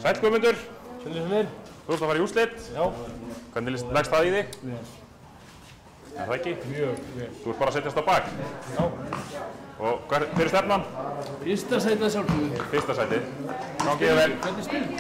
Sæll Guðmundur. Sællir. Þú ert að fara í úrslit. Já. Hvernig leggst það í þig? Vel. Er það ekki? Mjög vel. Þú ert bara að setjast á bak. Já. Og hver er stefnan? Fyrsta sætið sjálfsögðu. Fyrsta sætið. Gangi þér vel. Hvernig spilum?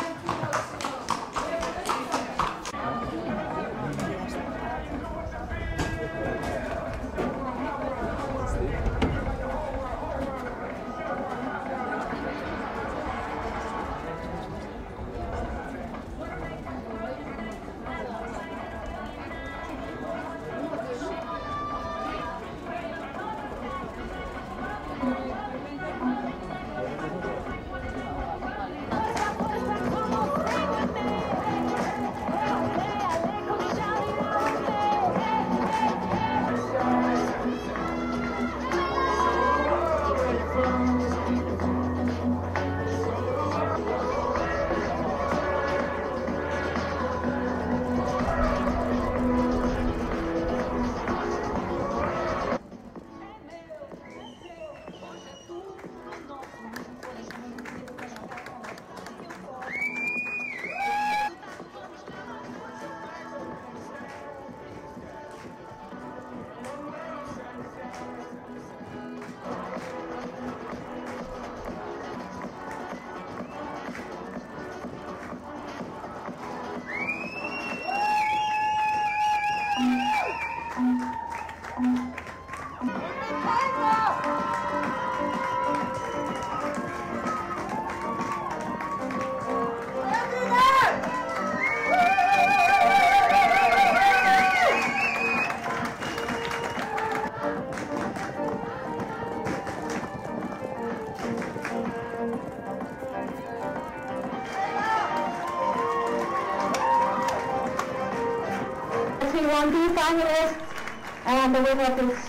And the winner of this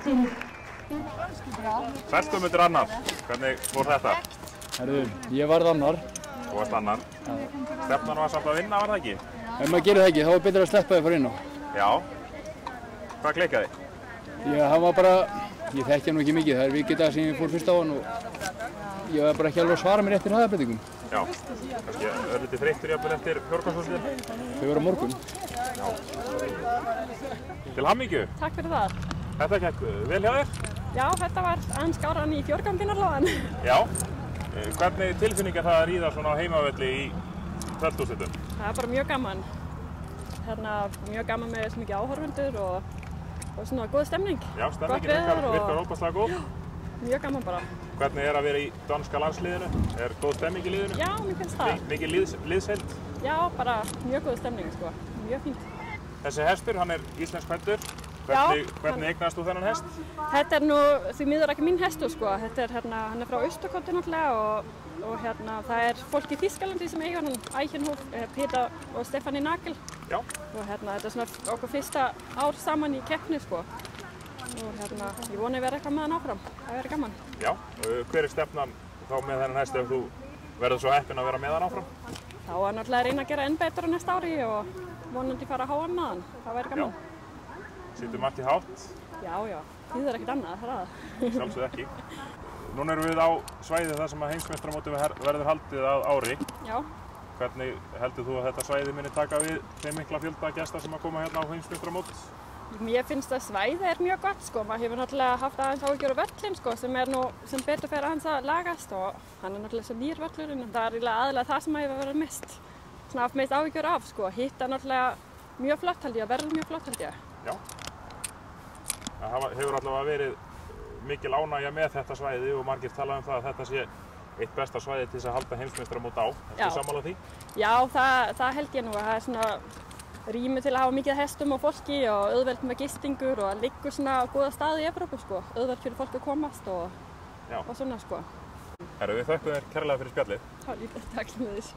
team. Sæll Guðmundur annar. Hvernig fór þetta? Herðu, ég varð annar. Þú varst annar. Stefnan var samt að vinna, var það ekki? Ef maður gerir það ekki, þá er betra að sleppa þig að fara inn á. Já. Hvað klikkaði? Það var bara, ég þekki hann ekki mikið. Það er vikið dag sem ég fór fyrst á hann og ég var bara ekki alveg að svara mér eftir hraðabreytingum. Já. Kannski örlítið þreyttur jafnvel eftir fjórkvæmsúrslit? Þau voru á morgun. Já. Til hamingju. Takk fyrir það. Þetta gekk vel hjá þér? Já, þetta var aðeins skáran í fjórganginn allavega. Já. Hvernig tilfinning er það að ríða svona á heimavelli í tveldúrslitum? Það er bara mjög gaman. Mjög gaman með svo mikið áhorfendur og svona góð stemning. Já, stemningin virkar óbærslega góð. Já, mjög gaman bara. Hvernig er að vera í danska landsliðinu? Er góð stemning í liðinu? Já, mér finnst það. Mikið liðsheild? Já, bara mjög góð stemning sko. Mjög fínt. Þessi hestur, hann er íslensk hestur. Hvernig eignaðist þú þennan hest? Þetta er nú því miður ekki mín hestur sko. Þetta er hann er frá Austurkoti náttúrulega og það er fólk í Þýskalandi sem eiga hann, Eichenhof, Peter og Stefanie Nagel. Já. Og þetta er svona okkur fyrsta ár saman í keppni sko. Og ég vona að vera eitthvað með hann áfram. Það verður gaman. Já. Hver er stefnan þá með þennan hest ef þú verður svo heppinn að vera með hann áfram? Þá er náttúrulega að reyna að gera enn betur á næsta ári og vonandi fara að háa með hann. Það verður gaman. Já. Sýttu margt í hátt? Já. Þýðir ekkert annað, það er það. Sjálfsögðu ekki. Núna erum við á svæði þar sem að heimsmeistaramótið verður haldið að ári. Já. Hvernig heldur þú að þetta svæði muni taka við þeim mikla fjölda gesta sem að koma hérna á heimsmeistaramót? Mér finnst að svæðið er mjög gott sko. Maður hefur náttúrulega haft aðeins áhyggjur á völlinn sko, sem betur fer aðeins að lagast og hann er náttúrulega svo nýr völlurinn og það er aðalega það sem hefur verið mest áhyggjur af sko. Hitt er náttúrulega mjög flott held ég, verður mjög flott held ég. Já. Það hefur allavega verið mikil ánægja með þetta svæði og margir tala um það að þetta sé eitt besta svæði til þess að halda heimsmeistaramót á. Ertu sammála því? Já, það held ég nú að það er svona rými til að hafa mikið hestum og fólki og auðvelt með gistingur og liggur svona á góða staði í Evrópu sko. Auðvelt fyrir fólk að komast og svona sko. Við þökkum þér kærlega fyrir spjallið. Takk fyrir þess.